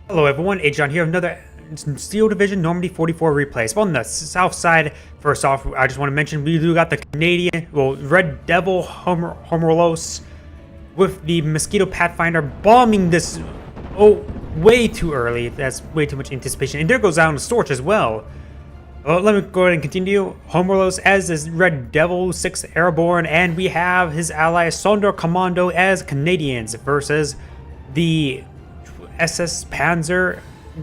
Hello everyone, Agion here, another Steel Division Normandy 44 replay. So on the south side, first off, I just want to mention we do got the Canadian, Red Devil Humorlos with the Mosquito Pathfinder bombing this, way too early. That's way too much anticipation. And there goes down the Storch as well. Let me go ahead and continue. Humorlos as this Red Devil 6th Airborne, and we have his ally SonderKommando as Canadians versus the SS Panzer,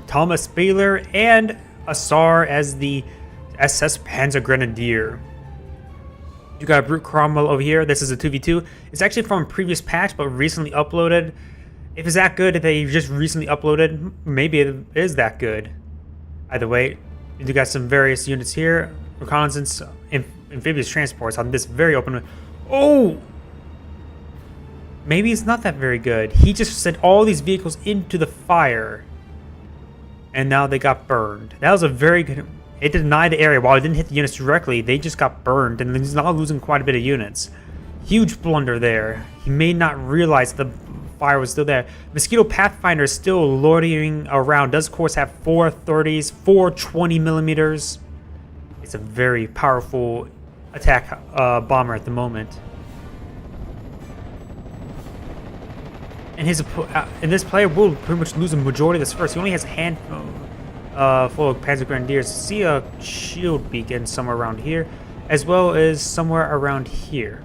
TomasSplier, and Asar as the SS Panzer Grenadier. You got a Brute Cromwell over here. This is a 2v2. It's actually from a previous patch, but recently uploaded. If it's that good, if they just recently uploaded, maybe it is that good. Either way, you got some various units here. Reconnaissance, amphibious transports on this very open. Oh! Maybe it's not that very good. He just sent all these vehicles into the fire. And now they got burned. That was a very good... It denied the area. While it didn't hit the units directly, they just got burned. And he's now losing quite a bit of units. Huge blunder there. He may not realize the fire was still there. Mosquito Pathfinder is still loitering around. Does, of course, have 4 30s, 4 20mm. It's a very powerful attack bomber at the moment. And this player will pretty much lose a majority of this first. He only has a handful full of Panzer Grenadiers. See a shield beacon somewhere around here, as well as somewhere around here.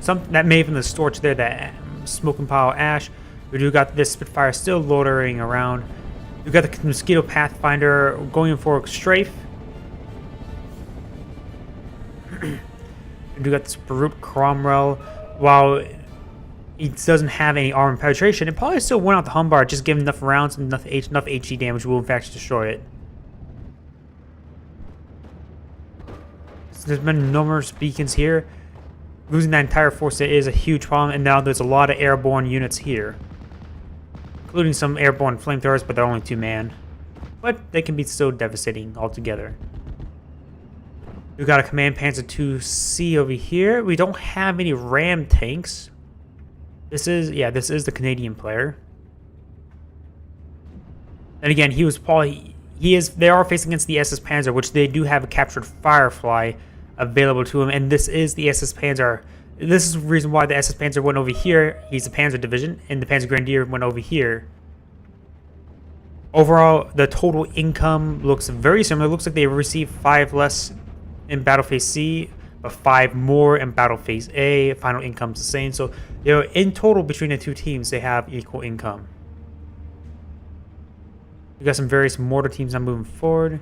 That may have been the Storch there, that smoking pile of ash. We do got this Spitfire still loitering around. We got the Mosquito Pathfinder going for a strafe. We do got this Brute Cromwell. While he doesn't have any armor penetration, it probably still went out the Humbar, just given enough rounds and enough HE damage will in fact destroy it. So there's been numerous beacons here. Losing that entire force is a huge problem, and now there's a lot of airborne units here. Including some airborne flamethrowers, but they're only 2-man. But they can be so devastating altogether. We've got a Command Panzer 2C over here. We don't have any ram tanks. This is the Canadian player. And again, they are facing against the SS Panzer, which they do have a captured Firefly available to him, and this is the SS Panzer. This is the reason why the SS Panzer went over here. He's a Panzer division, and the Panzer Grenadier went over here. Overall, the total income looks very similar. It looks like they received 5 less in Battle Phase C, but 5 more in Battle Phase A. Final income's the same. So, in total between the two teams, they have equal income. We got some various mortar teams now moving forward.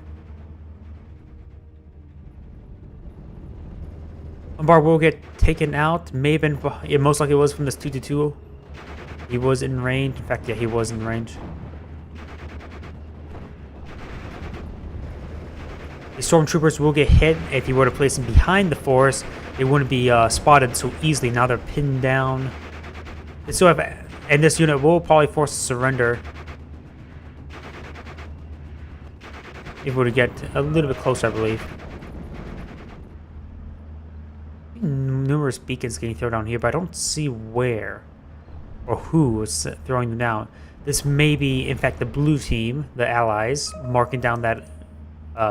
Humbar will get taken out. Maybe, most likely it was from this 2-2. He was in range. In fact, yeah, he was in range. The stormtroopers will get hit. If you were to place them behind the forest, they wouldn't be spotted so easily. Now they're pinned down. And this unit will probably force a surrender if we were to get a little bit closer, I believe. Numerous beacons getting thrown down here, but I don't see where or who is throwing them down. This may be, in fact, the blue team, the allies, marking down that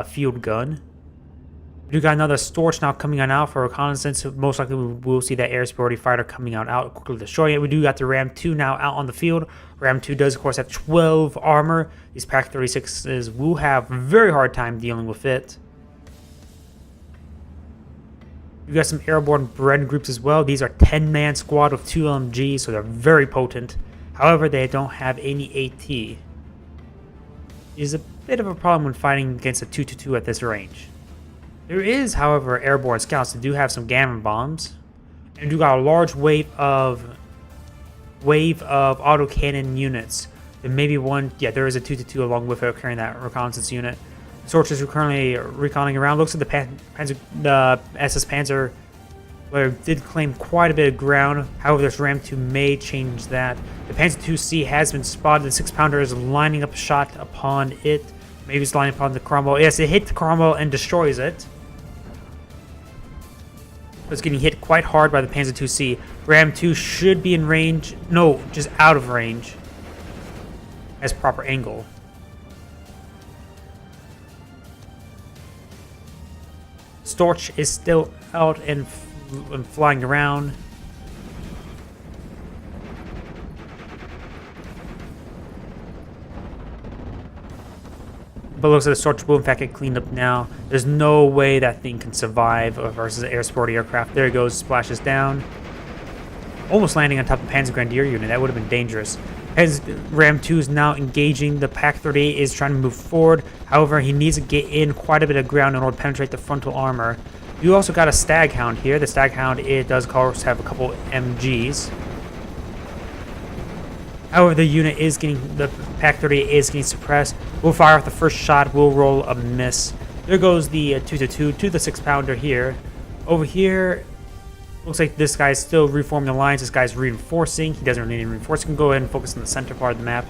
field gun. We do got another Storch now coming on out for reconnaissance. Most likely we will see that air superiority fighter coming out quickly destroying it. We do got the Ram 2 now out on the field. Ram 2 does, of course, have 12 armor. These Pack 36s will have a very hard time dealing with it. You got some airborne Bren groups as well. These are 10-man squad with 2 LMGs, so they're very potent. However, they don't have any AT. It is a bit of a problem when fighting against a 2-2 at this range. There is, however, airborne scouts that do have some gamma bombs, and do got a large wave of autocannon units. There may be one. Yeah, there is a 2-2 along with it carrying that reconnaissance unit. Storches are currently reconning around. Looks like the SS Panzer did claim quite a bit of ground. However, this Ram 2 may change that. The Panzer 2C has been spotted. The 6-pounder is lining up a shot upon it. Maybe it's lining upon the Cromwell. Yes, it hit the Cromwell and destroys it. It's getting hit quite hard by the Panzer 2C. Ram 2 should be in range. No, just out of range. has proper angle. Storch is still out and flying around. But looks like the Storch will in fact get cleaned up now. There's no way that thing can survive versus an air support aircraft. There it goes, splashes down. Almost landing on top of the Panzer Grenadier unit. That would have been dangerous. As Ram 2 is now engaging, the Pak-38 is trying to move forward. However, he needs to get in quite a bit of ground in order to penetrate the frontal armor. You also got a Staghound here. The Staghound, it does of course have a couple MGs. However, the Pak-38 is getting suppressed. We'll fire off the first shot. We'll roll a miss. There goes the 2-2 to the 6-pounder here. Over here, looks like this guy's still reforming the lines. This guy's reinforcing. He doesn't really need reinforcing. He can go ahead and focus on the center part of the map.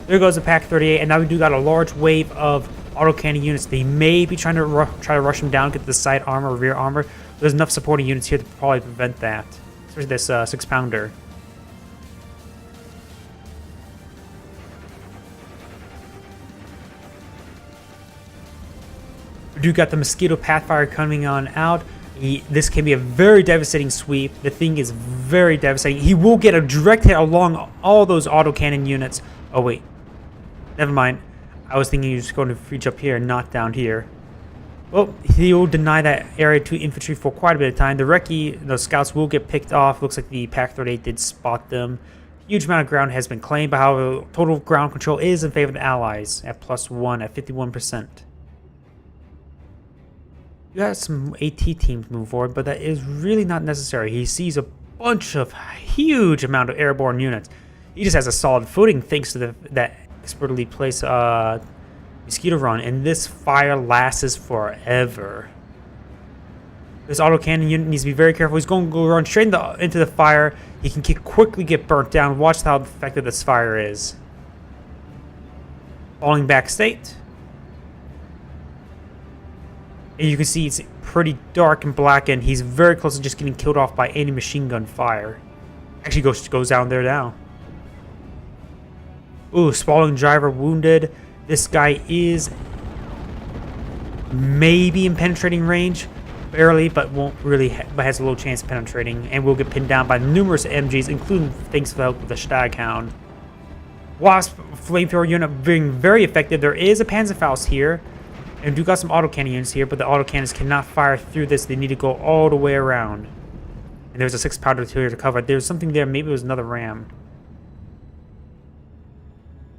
There goes the Pak-38, and now we do got a large wave of autocannon units. They may be trying to rush him down, get the side armor, rear armor. There's enough supporting units here to probably prevent that. Especially this 6-pounder. We do got the Mosquito Pathfinder coming on out. This can be a very devastating sweep. The thing is very devastating. He will get a direct hit along all those autocannon units. Oh, wait. Never mind. I was thinking he was going to reach up here and not down here. Well, he'll deny that area to infantry for quite a bit of time. The scouts will get picked off. Looks like the Pak-38 did spot them. Huge amount of ground has been claimed, but however, total ground control is in favor of the Allies at +1 at 51%. You got some AT teams move forward, but that is really not necessary. He sees a bunch of huge amount of airborne units. He just has a solid footing thanks to that expertly placed mosquito run, and this fire lasts forever. This autocannon unit needs to be very careful. He's going to go run straight into the fire. He can quickly get burnt down. Watch how effective this fire is. Falling back state. And you can see it's pretty dark and black, and he's very close to just getting killed off by any machine gun fire. Actually goes down there now. Ooh, spalling driver wounded. This guy is maybe in penetrating range, barely, but won't really, but has a low chance of penetrating, and will get pinned down by numerous MGs, including thanks to the help of the Staghound. Wasp flamethrower unit being very effective. There is a Panzerfaust here. And we do got some autocannon units here, but the autocannons cannot fire through this. They need to go all the way around. And there's a 6-pounder here to cover. There's something there. Maybe it was another ram.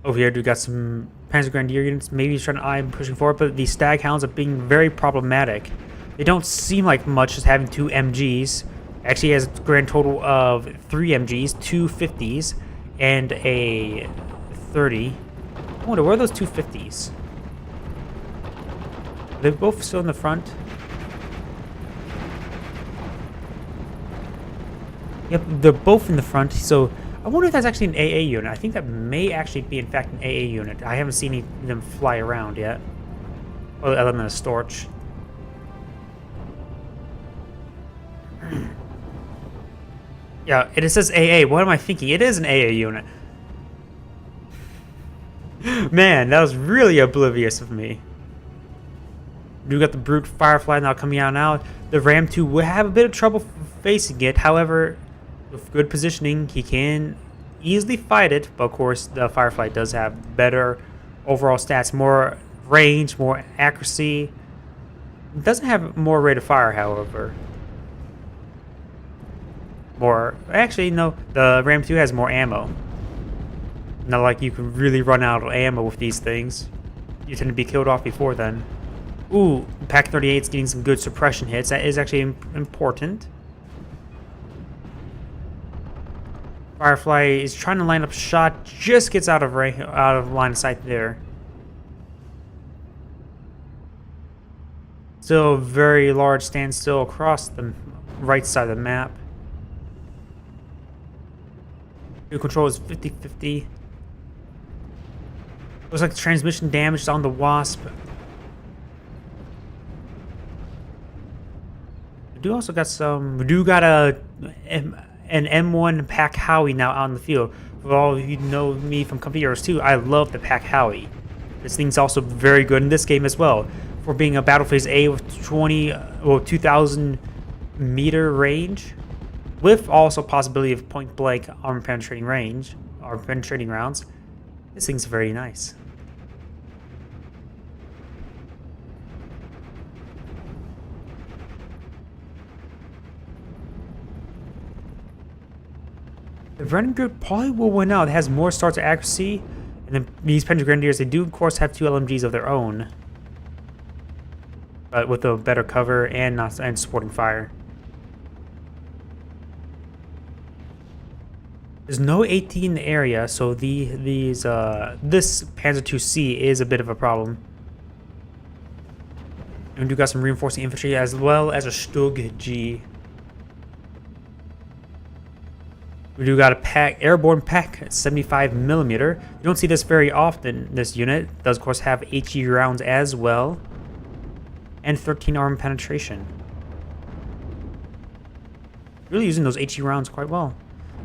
Over here, we got some Panzer Grenadier units. Maybe he's trying to eye pushing forward, but these Staghounds are being very problematic. They don't seem like much, just having 2 MGs. Actually, he has a grand total of 3 MGs, 2 50s, and a 30. I wonder, where are those 2 50s? They're both still in the front. Yep, they're both in the front, so I wonder if that's actually an AA unit. I think that may actually be, in fact, an AA unit. I haven't seen any of them fly around yet. Oh, the element of Storch. Yeah, it says AA. What am I thinking? It is an AA unit. Man, that was really oblivious of me. We got the Brute Firefly now coming out now. The Ram 2 will have a bit of trouble facing it. However, with good positioning, he can easily fight it. But of course, the Firefly does have better overall stats, more range, more accuracy. It doesn't have more rate of fire, however. Actually, no. The Ram 2 has more ammo. Not like you can really run out of ammo with these things. You tend to be killed off before then. Ooh, Pak-38 is getting some good suppression hits. That is actually important. Firefly is trying to line up a shot, just gets out of line of sight there. Still a very large standstill across the right side of the map. New control is 50-50. Looks like the transmission damage is on the Wasp. We do got an M1 Pak Howie now out in the field. For all of you know me from Company Heroes 2, I love the Pack Howie. This thing's also very good in this game as well, for being a Battle Phase A with 2,000 meter range, with also possibility of point blank armor penetrating range, or penetrating rounds. This thing's very nice. The Grenadier probably will win out. It has more starts accuracy, and then these Panzer Grenadiers, they do of course have 2 LMGs of their own, but with a better cover and supporting fire. There's no AT in the area, so this Panzer IIC is a bit of a problem. And we do got some reinforcing infantry as well as a Stug G. We do got a airborne pack 75mm. You don't see this very often. This unit does of course have HE rounds as well, and 13 armor penetration. Really using those HE rounds quite well.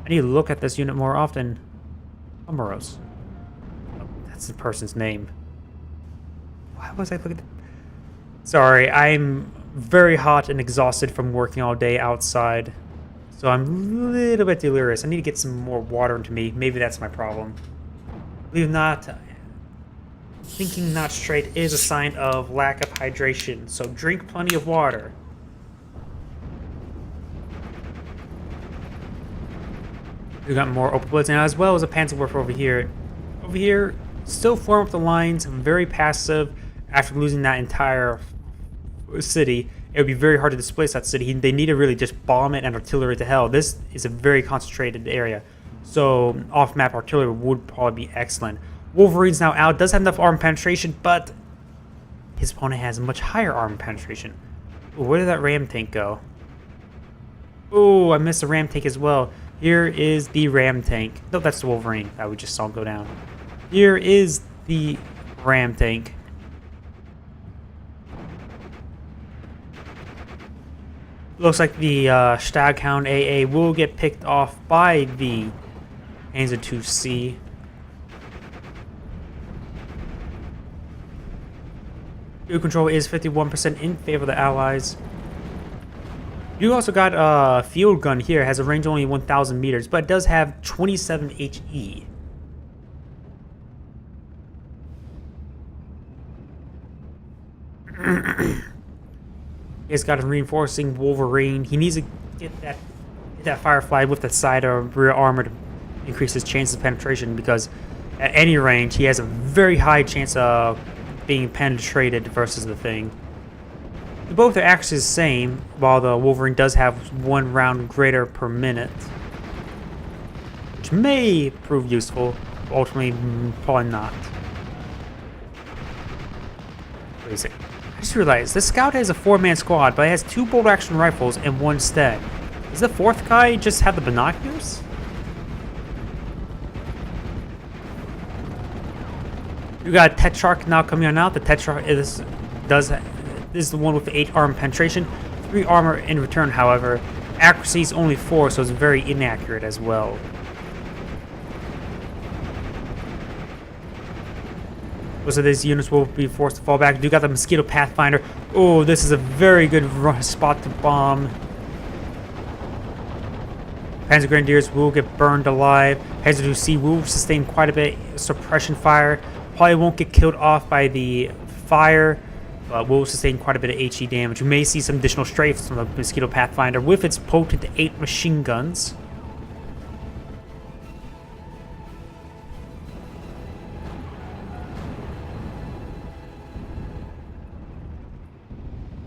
I need to look at this unit more often. Humorlos. Oh, that's the person's name. Why was I looking at that? Sorry, I'm very hot and exhausted from working all day outside. So I'm a little bit delirious. I need to get some more water into me. Maybe that's my problem. Believe it or not, thinking not straight is a sign of lack of hydration. So drink plenty of water. We got more open bullets now, as well as a Panzerwerfer over here. Over here, still form up the lines, very passive. After losing that entire city, it would be very hard to displace that city. They need to really just bomb it and artillery to hell. This is a very concentrated area, so off-map artillery would probably be excellent. Wolverine's now out, does have enough armor penetration, but his opponent has much higher armor penetration. Ooh, where did that ram tank go? Oh, I missed the ram tank as well. Here is the ram tank. No, that's the Wolverine that we just saw go down. Here is the ram tank. Looks like the Staghound AA will get picked off by the Panzer IIC. Field control is 51% in favor of the Allies. You also got a field gun here. It has a range only 1,000 meters, but it does have 27 HE. He's got a reinforcing Wolverine. He needs to get that Firefly with the side or rear armor to increase his chances of penetration, because at any range he has a very high chance of being penetrated versus the thing. Both are actually the same, while the Wolverine does have 1 round greater per minute, which may prove useful, but ultimately probably not. Wait a second. I just realized this scout has a 4-man squad, but it has 2 bolt action rifles and 1 Stag. Does the 4th guy just have the binoculars? You got Tetrarch now coming on out. The Tetrarch is the one with the 8 armor penetration, 3 armor in return. However, accuracy is only 4, so it's very inaccurate as well. So these units will be forced to fall back. You got the Mosquito Pathfinder. Oh, this is a very good spot to bomb. Panzer Grenadiers will get burned alive. Panzer IIC will sustain quite a bit suppression fire. Probably won't get killed off by the fire, but will sustain quite a bit of HE damage. You may see some additional strafes from the Mosquito Pathfinder with its potent 8 machine guns.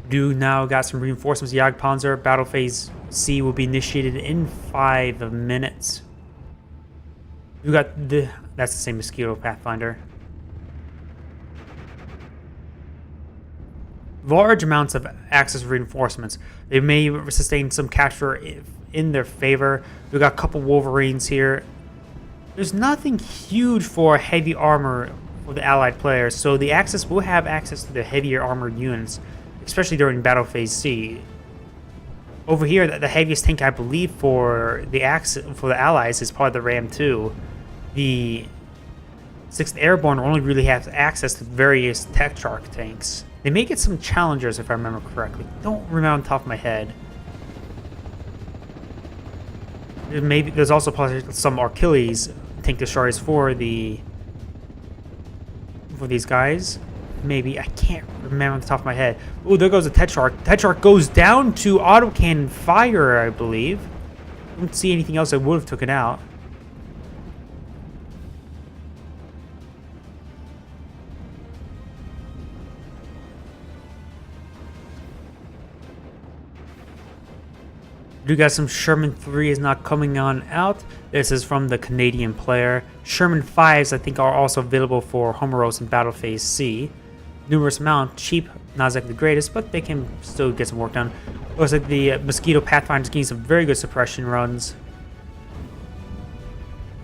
Do now got some reinforcements. Jagdpanzer Battle Phase C will be initiated in 5 minutes. You got that's the same Mosquito Pathfinder. Large amounts of Axis reinforcements. They may sustain some capture in their favor. We got a couple Wolverines here. There's nothing huge for heavy armor for the Allied players, so the Axis will have access to the heavier armored units, especially during Battle Phase C. Over here, the heaviest tank I believe for the Allies is probably the Ram 2. the 6th Airborne only really has access to various Tech Shark tanks. They may get some Challengers if I remember correctly. Don't remember on top of my head. Maybe there's also possibly some Achilles tank destroyers for these guys. Maybe I can't remember on the top of my head. Oh, there goes a Tech Shark. Tech Shark goes down to autocannon fire, I believe. Don't see anything else that would have took it out. We do got some Sherman 3 is not coming on out. This is from the Canadian player. Sherman 5s I think are also available for Humorlos and Battle Phase C. Numerous amount, cheap, not exactly the greatest, but they can still get some work done. Looks like the Mosquito Pathfinder is getting some very good suppression runs.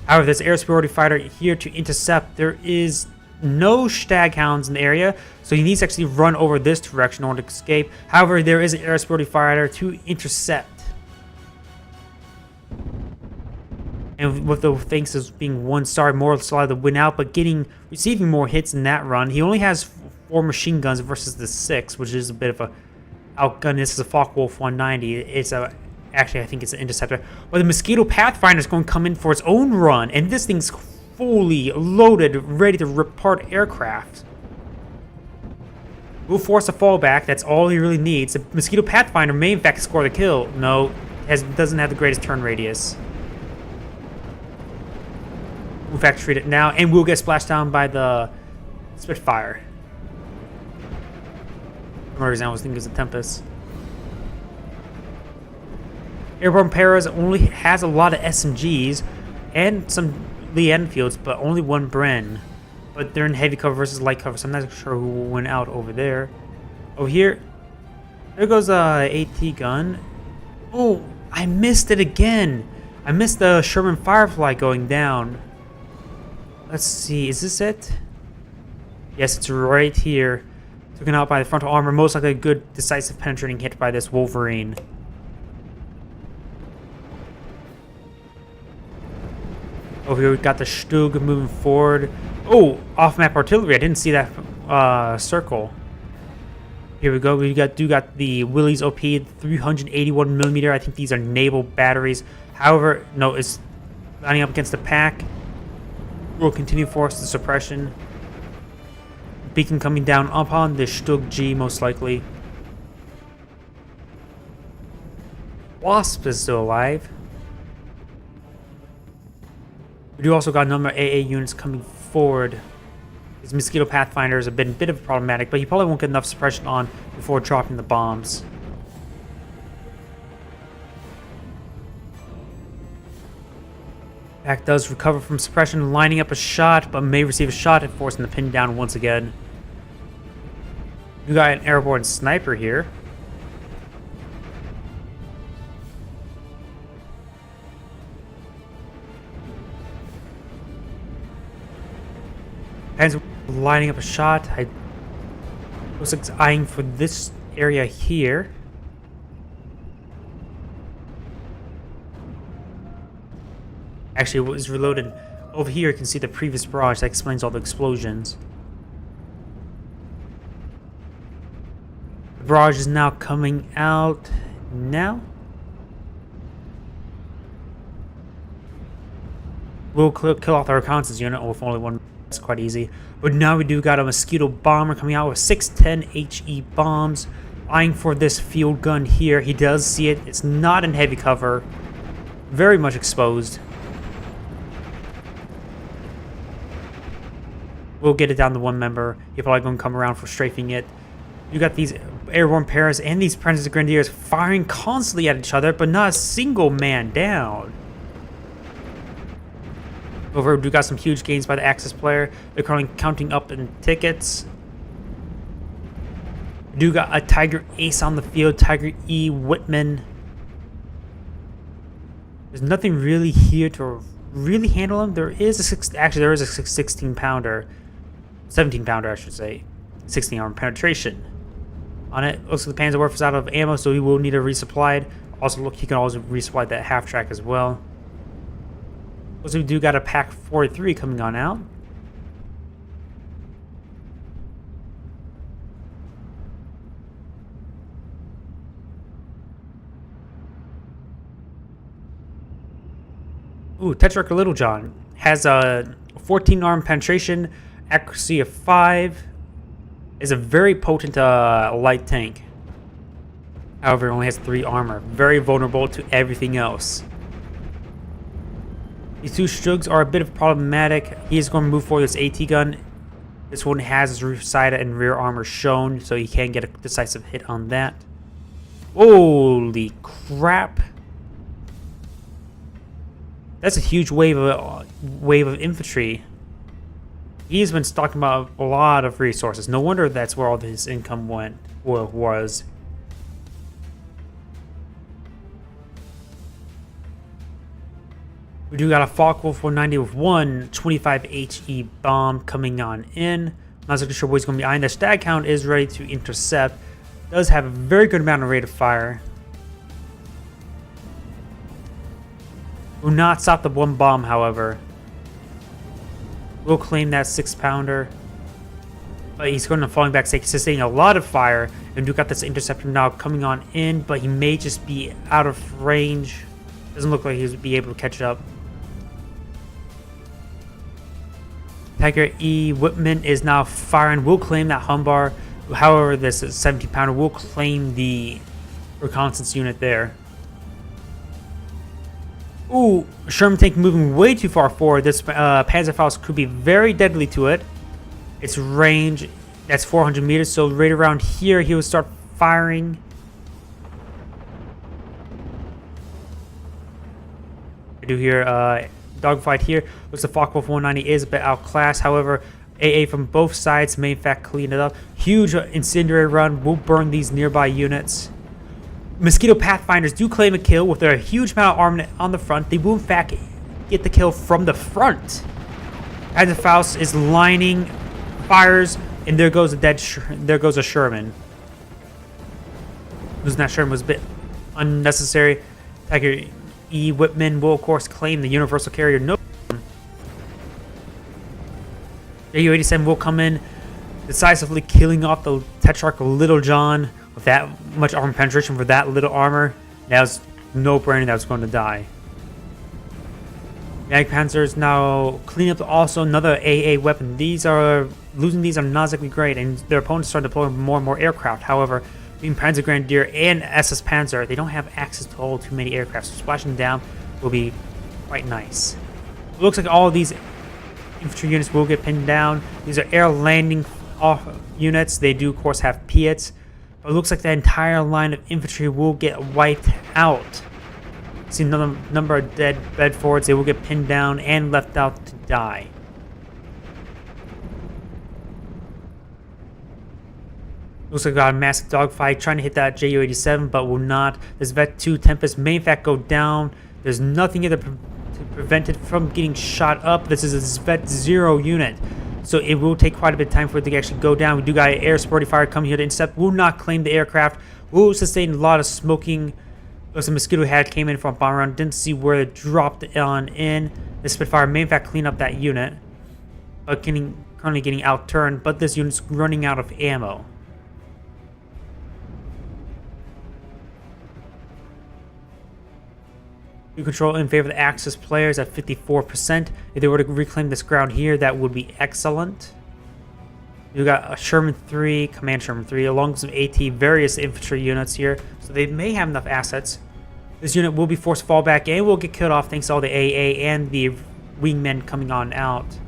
However, this air superiority fighter here to intercept. There is no Staghounds in the area, so he needs to actually run over this direction in order to escape. However, there is an air superiority fighter to intercept. And with the thanks as being 1 star, more likely to win out, but receiving more hits in that run. He only has 4 machine guns versus the 6, which is a bit of a outgun. This is a Focke-Wulf 190. It's actually I think it's an interceptor. But the Mosquito Pathfinder is going to come in for its own run, and this thing's fully loaded, ready to rip apart aircraft. Will force a fallback. That's all he really needs. The Mosquito Pathfinder may in fact score the kill. No, doesn't have the greatest turn radius. In fact, treat it now, and we'll get splashed down by the Spitfire. For some reason, I was thinking it was a Tempest. Airborne Paras only has a lot of SMGs and some Lee Enfields, but only 1 Bren. But they're in heavy cover versus light cover, so I'm not sure who will win out over there. Over here, there goes a AT gun. Oh, I missed it again. I missed the Sherman Firefly going down. Let's see, is this it? Yes, it's right here. Taken out by the frontal armor. Most likely a good, decisive, penetrating hit by this Wolverine. Over here, we've got the Stug moving forward. Oh, off-map artillery. I didn't see that circle. Here we go. We got the Willys OP 381mm. I think these are naval batteries. However, no, it's lining up against the pack. Will continue force the suppression. Beacon coming down upon the Stug G, most likely. Wasp is still alive. We do also got a number of AA units coming forward. These Mosquito Pathfinders have been a bit of problematic, but he probably won't get enough suppression on before dropping the bombs. Pack does recover from suppression, lining up a shot, but may receive a shot and forcing the pin down once again. We got an airborne sniper here. Panzer lining up a shot. I was eyeing for this area here. Actually, it was reloaded. Over here, you can see the previous barrage that explains all the explosions. The barrage is now coming out now. We'll kill off the reconnaissance unit with only 1. It's quite easy. But now we do got a Mosquito bomber coming out with 610 HE bombs. Eyeing for this field gun here. He does see it. It's not in heavy cover. Very much exposed. We'll get it down to 1 member. You're probably going to come around for strafing it. You got these airborne pairs and these Panzer Grenadiers firing constantly at each other, but not a single man down. Over, we got some huge gains by the Axis player. They're currently counting up in tickets. We do got a Tiger Ace on the field, Tiger E. Whitman. There's nothing really here to really handle him. There is a 16 pounder. 17 pounder, I should say. 16 armor penetration on it. Looks like the Panzer Werfer is out of ammo, so he will need a resupplied. Also, look, he can always resupply that half track as well. Also, we do got a Pack 43 coming on out. Ooh, Tetrarch Little John has a 14 arm penetration, accuracy of 5. Is a very potent light tank. However, it only has 3 armor. Very vulnerable to everything else. These two Strugs are a bit of problematic. He is going to move forward this AT gun. This one has his roof side and rear armor shown, so he can get a decisive hit on that. Holy crap! That's a huge wave of infantry. He's been stocking up a lot of resources. No wonder that's where all his income was. We do got a Focke-Wulf 190 with one 25 HE bomb coming on in. Not exactly sure what he's going to be eyeing. The stag count is ready to intercept. Does have a very good amount of rate of fire. Will not stop the one bomb, however. Will claim that 6-pounder. But he's going to falling back, sustaining a lot of fire. And do got this interceptor now coming on in, but he may just be out of range. Doesn't look like he'll be able to catch up. Tiger E. Whitman is now firing. Will claim that Humbar. However, this 17-pounder will claim the reconnaissance unit there. Ooh, Sherman tank moving way too far forward. This Panzerfaust could be very deadly to it. Its range, that's 400 meters, so right around here he will start firing. I do hear dogfight here. Looks like Focke-Wulf 190 is a bit outclassed. However, AA from both sides may in fact clean it up. Huge incendiary run will burn these nearby units. Mosquito Pathfinders do claim a kill with their huge amount of armament on the front. They will in fact get the kill from the front. As the Faust is lining, fires, and there goes a Sherman. Losing that Sherman was a bit unnecessary. Tiger E. Whitman will of course claim the universal carrier. No. Ju-87 will come in, decisively killing off the Tetrarch Little John. With that much armor penetration for that little armor, that was no brainer that was going to die. Mag Panzers now clean up also another AA weapon. Losing these are not exactly great, and their opponents start deploying more and more aircraft. However, being Panzer Grenadier and SS Panzer, they don't have access to all too many aircraft, so splashing down will be quite nice. It looks like all of these infantry units will get pinned down. These are air landing off units. They do of course have Piats. It looks like the entire line of infantry will get wiped out. See another number of dead Bedfords. They will get pinned down and left out to die. Looks like we got a massive dogfight trying to hit that Ju-87, but will not. This Vet 2 Tempest may in fact go down. There's nothing here to prevent it from getting shot up. This is a Vet 0 unit. So it will take quite a bit of time for it to actually go down. We do got an air supporting fire coming here to intercept. Will not claim the aircraft. Will sustain a lot of smoking. Looks like Mosquito Head came in from a bomb round. Didn't see where it dropped on in. The Spitfire may in fact clean up that unit. But currently getting outturned. But this unit's running out of ammo. You control in favor of the Axis players at 54%. If they were to reclaim this ground here, that would be excellent. You got a Sherman 3, Command Sherman 3, along with some AT, various infantry units here. So they may have enough assets. This unit will be forced to fall back and will get killed off thanks to all the AA and the wingmen coming on out.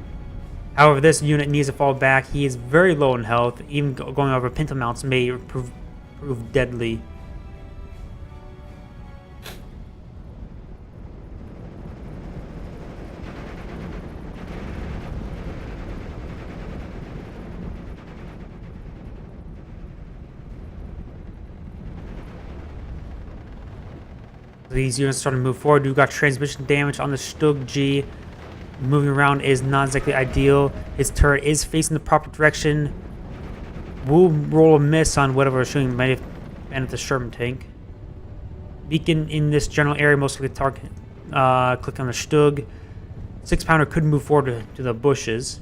However, this unit needs to fall back. He is very low in health. Even going over pintle mounts may prove deadly. These units starting to move forward. We've got transmission damage on the Stug G. Moving around is not exactly ideal. His turret is facing the proper direction. We'll roll a miss on whatever we're shooting. Might have been at the Sherman tank. Beacon in this general area, most likely target. Click on the Stug. 6-pounder could move forward to the bushes.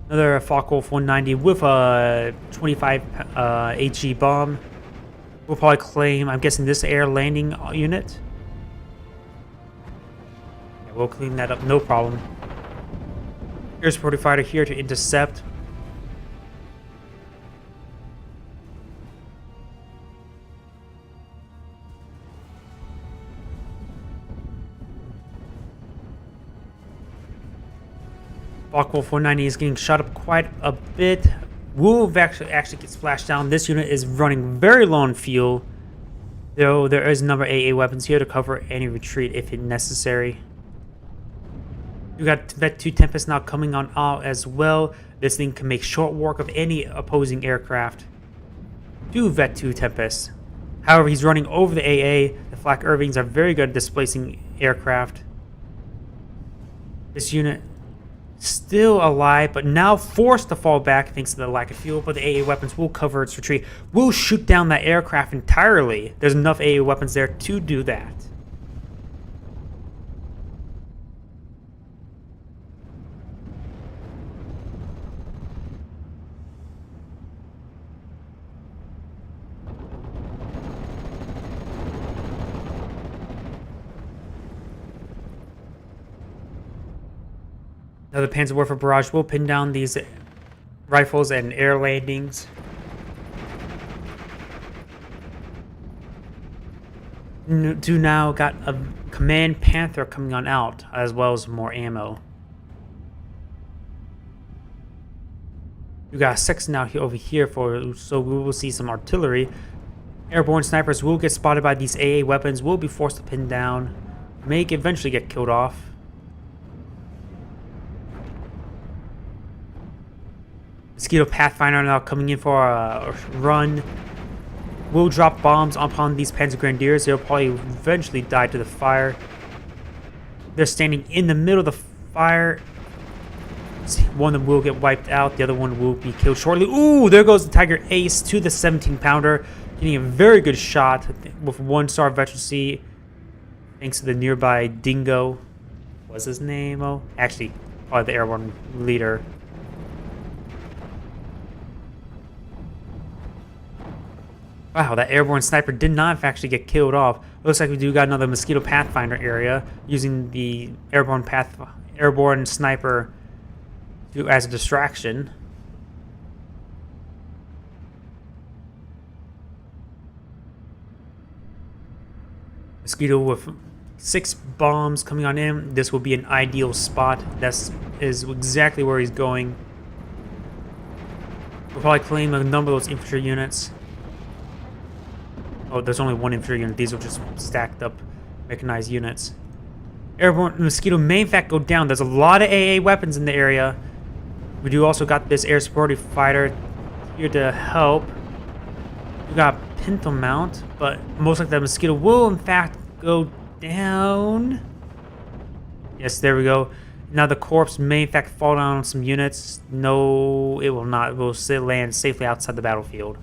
Another Focke-Wulf 190 with a 25 HE bomb. We'll probably claim, I'm guessing, this air landing unit. Yeah, we'll clean that up, no problem. Here's a supporting fighter here to intercept. Focke-Wulf 190 is getting shot up quite a bit. Will actually get splashed down. This unit is running very low on fuel, though there is a number of AA weapons here to cover any retreat if necessary. You got Vet 2 Tempest now coming on out as well. This thing can make short work of any opposing aircraft. 2 Vet 2 Tempest. However, he's running over the AA. The Flak Irvings are very good at displacing aircraft. This unit still alive, but now forced to fall back thanks to the lack of fuel, but the AA weapons will cover its retreat. Will shoot down that aircraft entirely. There's enough AA weapons there to do that. Now the Panzer Warfare Barrage will pin down these rifles and air landings. Do now got a Command Panther coming on out, as well as more ammo. You got a Sexton out here over here so we will see some artillery. Airborne snipers will get spotted by these AA weapons, will be forced to pin down, may eventually get killed off. Mosquito Pathfinder now coming in for a run. Will drop bombs upon these Panzer Grenadiers. They'll probably eventually die to the fire. They're standing in the middle of the fire. One of them will get wiped out. The other one will be killed shortly. Ooh, there goes the Tiger Ace to the 17-pounder. Getting a very good shot with 1-star veterancy. Thanks to the nearby Dingo. What's his name? Oh, actually, probably the airborne leader. Wow, that airborne sniper did not actually get killed off. Looks like we do got another Mosquito Pathfinder area using the airborne sniper as a distraction. Mosquito with 6 bombs coming on in. This will be an ideal spot. That is exactly where he's going. We'll probably claim a number of those infantry units. Oh, there's only 1 infantry unit. These are just stacked up mechanized units. Airborne Mosquito may in fact go down. There's a lot of AA weapons in the area. We do also got this air supportive fighter here to help. We got Pinto Mount, but most likely that Mosquito will in fact go down. Yes, there we go. Now the corpse may in fact fall down on some units. No, it will not. It will still land safely outside the battlefield.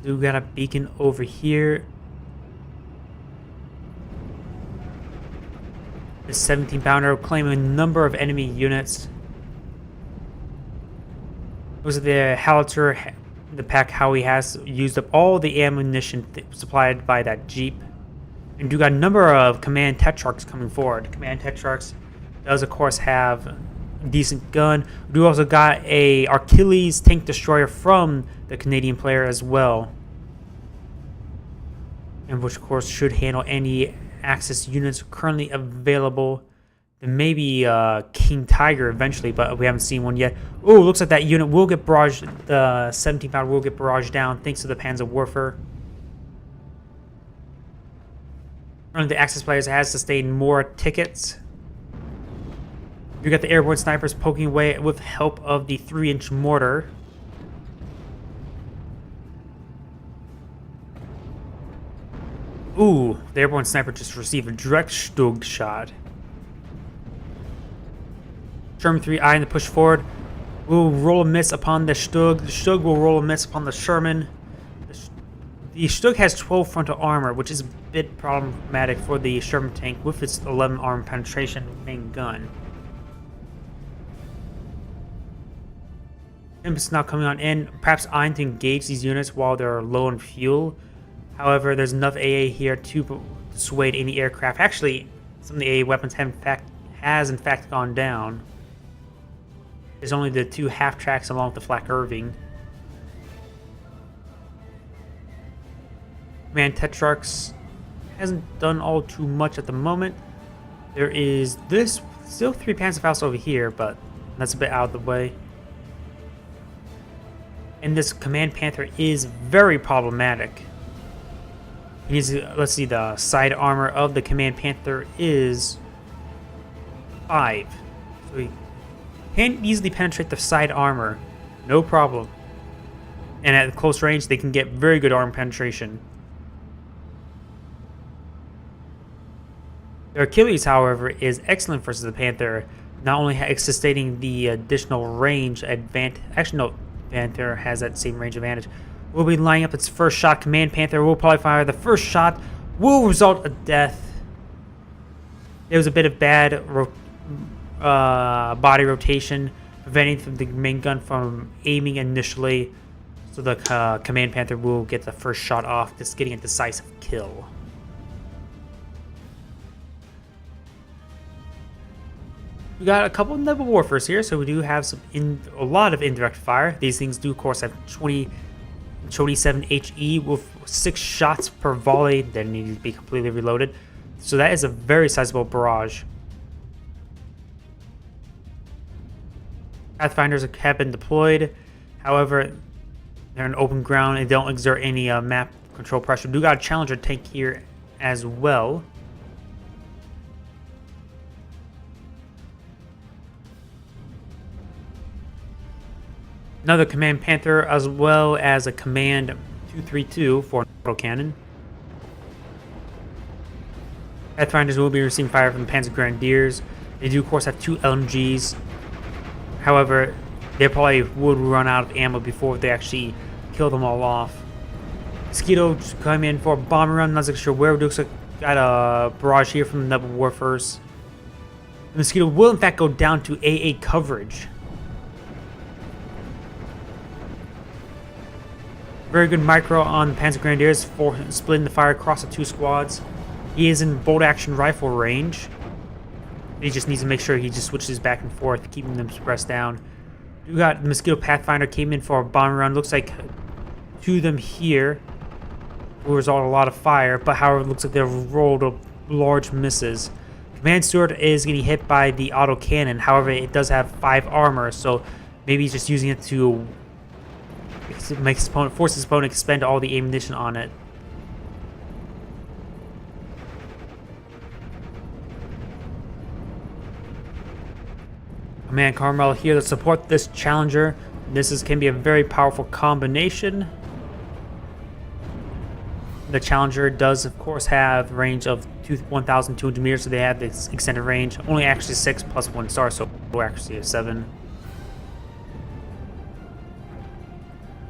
We got a beacon over here. The 17-pounder claiming a number of enemy units. Those are the Howitzer, the pack how he has used up all the ammunition supplied by that Jeep. And do got a number of Command Tetrarchs coming forward. Command Tetrarchs does of course have a decent gun. We do also got a Achilles tank destroyer from the Canadian player as well. And which of course should handle any Axis units currently available. There may be King Tiger eventually, but we haven't seen one yet. Oh, looks like that unit will get barraged. The 17-pounder will get barraged down thanks to the Panzer Warfare. One of the Axis players has sustained more tickets. You got the airborne snipers poking away with help of the 3-inch mortar. Ooh, the airborne sniper just received a direct Stug shot. Sherman 3I in the push forward will roll a miss upon the Stug. The Stug will roll a miss upon the Sherman. The Stug has 12 frontal armor, which is a bit problematic for the Sherman tank with its 11 armor penetration main gun. It's now coming on in, perhaps eyeing to engage these units while they're low on fuel. However, there's enough AA here to dissuade any aircraft. Actually, some of the AA weapons has in fact gone down. There's only the 2 half tracks along with the Flak Irving. Command Tetrarchs hasn't done all too much at the moment. There is this still 3 Panzerfaust over here, but that's a bit out of the way. And this Command Panther is very problematic. Let's see, the side armor of the Command Panther is 5. So he can easily penetrate the side armor, no problem. And at close range, they can get very good armor penetration. The Achilles, however, is excellent versus the Panther, not only sustaining the additional range advantage. Actually, no, Panther has that same range advantage. Will be lining up its first shot. Command Panther will probably fire the first shot, will result in death. There was a bit of bad body rotation, preventing the main gun from aiming initially, so the Command Panther will get the first shot off, just getting a decisive kill. We got a couple of naval warfares here, so we do have a lot of indirect fire. These things do, of course, have 27 HE with 6 shots per volley that need to be completely reloaded. So that is a very sizable barrage. Pathfinders have been deployed. However, they're in open ground and don't exert any map control pressure. We do got a Challenger tank here as well. Another Command Panther, as well as a Command 232 for an autocannon. Pathfinders will be receiving fire from the Panzer Grenadiers. They do, of course, have 2 LMGs. However, they probably would run out of ammo before they actually kill them all off. Mosquito come in for a bomber run. Not sure where. Looks like got a barrage here from the Naval Warfares. The Mosquito will, in fact, go down to AA coverage. Very good micro on the Panzer Grenadiers for splitting the fire across the 2 squads. He is in bolt action rifle range. He just needs to make sure he just switches back and forth, keeping them suppressed down. We got the Mosquito Pathfinder came in for a bomber run. Looks like 2 of them here will result in a lot of fire, but however, it looks like they've rolled up large misses. Command Steward is getting hit by the autocannon. However, it does have 5 armor, so maybe he's just using it to make his opponent, force his opponent to expend all the ammunition on it. Command Carmel here to support this Challenger. Can be a very powerful combination. The Challenger does, of course, have range of 1,200 meters, so they have this extended range. Only actually 6 plus 1 star, so accuracy of 7.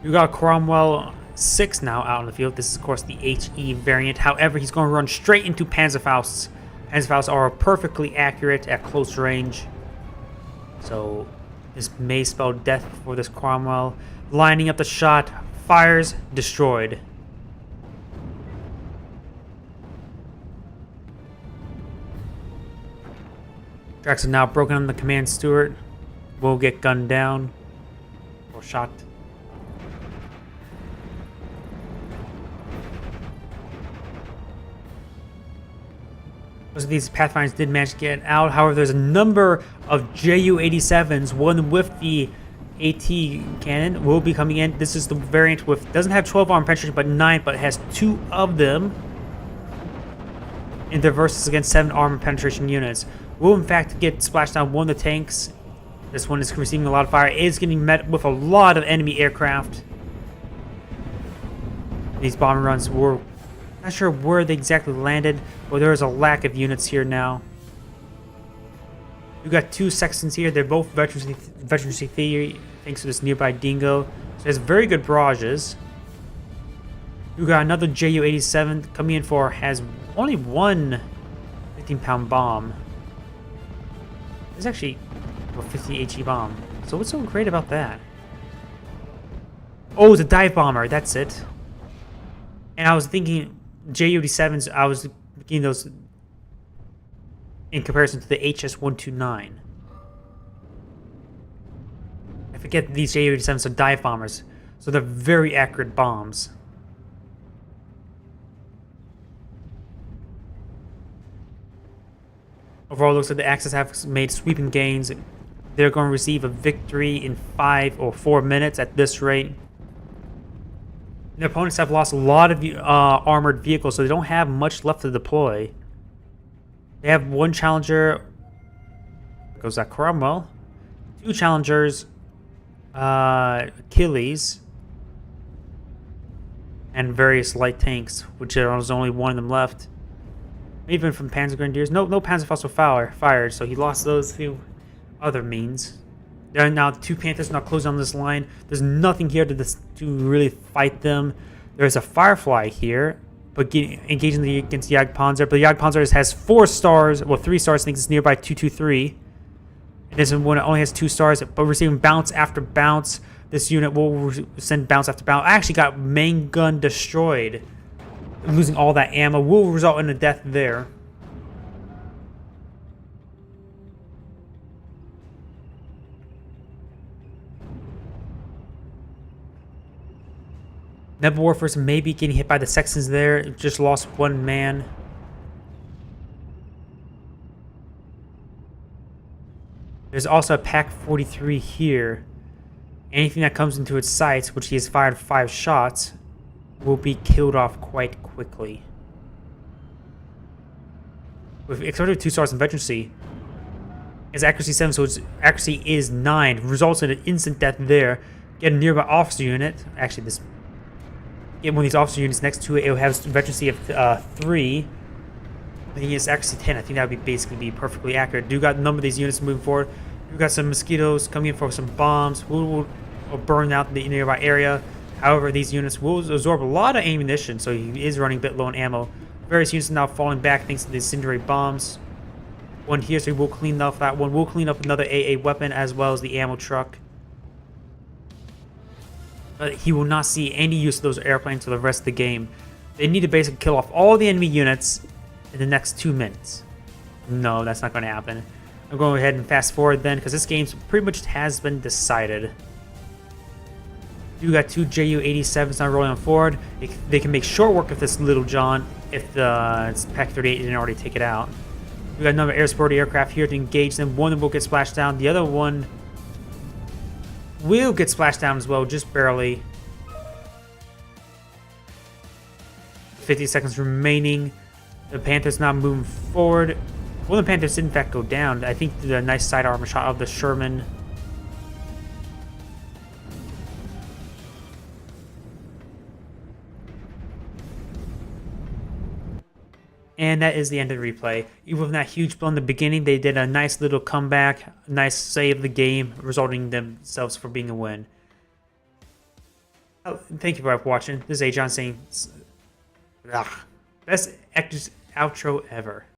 We got Cromwell 6 now out on the field. This is, of course, the HE variant. However, he's going to run straight into Panzerfausts. Panzerfausts are perfectly accurate at close range. So this may spell death for this Cromwell. Lining up the shot. Fires. Destroyed. Tracks are now broken on the Command Steward. Will get gunned down. Or shot. Most of these Pathfinders did manage to get out. However, there's a number of Ju-87s, one with the AT cannon will be coming in. This is the variant with, doesn't have 12 armor penetration, but 9, but it has 2 of them. In their versus against 7 armor penetration units. Will, in fact, get splashed down one of the tanks. This one is receiving a lot of fire. It is getting met with a lot of enemy aircraft. These bomber runs were not sure where they exactly landed, but there is a lack of units here now. We've got 2 sections here. They're both veterancy theory, thanks to this nearby dingo. So it has very good barrages. We got another Ju-87 coming in for has only one 15-pound bomb. It's actually a 50 HE bomb. So what's so great about that? Oh, it's a dive bomber. That's it. And I was thinking Ju-87s. I was thinking those in comparison to the HS-129. I forget these Ju-87s are dive bombers, so they're very accurate bombs. Overall, it looks like the Axis have made sweeping gains. They're going to receive a victory in 5 or 4 minutes at this rate. Their opponents have lost a lot of armored vehicles, so they don't have much left to deploy. They have one challenger. Goes that Cromwell. 2 challengers. Achilles. And various light tanks, which there's only one of them left. Even from Panzer Grenadiers. No Panzerfaust were fired, so he lost those through other means. There are now 2 Panthers not closing on this line. There's nothing here to really fight them. There's a Firefly here, but engaging against the Jagdpanzer. But the Jagdpanzer has 4 stars, well 3 stars. I think it's nearby 223. And this one only has 2 stars, but receiving bounce after bounce. This unit will send bounce after bounce. I actually got main gun destroyed. Losing all that ammo will result in a death there. Nebel Warforce may be getting hit by the Sextons there. It just lost 1 man. There's also a Pack 43 here. Anything that comes into its sights, which he has fired 5 shots, will be killed off quite quickly. With extra 2 stars in veterancy, his accuracy 7, so its accuracy is 9, results in an instant death there. Get a nearby officer unit. Actually, get one of these officer units next to it. It will have veterancy of 3. I think it's accuracy 10. I think that would basically be perfectly accurate. Do got a number of these units moving forward. We got some mosquitoes coming in for some bombs. Will burn out the nearby area. However, these units will absorb a lot of ammunition, so he is running a bit low on ammo. Various units are now falling back thanks to the incendiary bombs. One here, so he will clean off that one. We'll clean up another AA weapon as well as the ammo truck. But he will not see any use of those airplanes for the rest of the game. They need to basically kill off all the enemy units in the next 2 minutes. No, that's not going to happen. I'm going ahead and fast forward then, because this game pretty much has been decided. You got 2 Ju-87s now rolling on forward. They can make short work of this Little John if the Pack 38 didn't already take it out. We got another air supported aircraft here to engage them. One of them will get splashed down. The other one will get splashed down as well, just barely. 50 seconds remaining. The Panthers now moving forward. One of the Panthers did in fact go down. I think the nice side armor shot of the Sherman. And that is the end of the replay. Even with that huge blow in the beginning, they did a nice little comeback, nice save of the game, resulting themselves for being a win. Thank you for watching. This is Agion saying, best outro ever.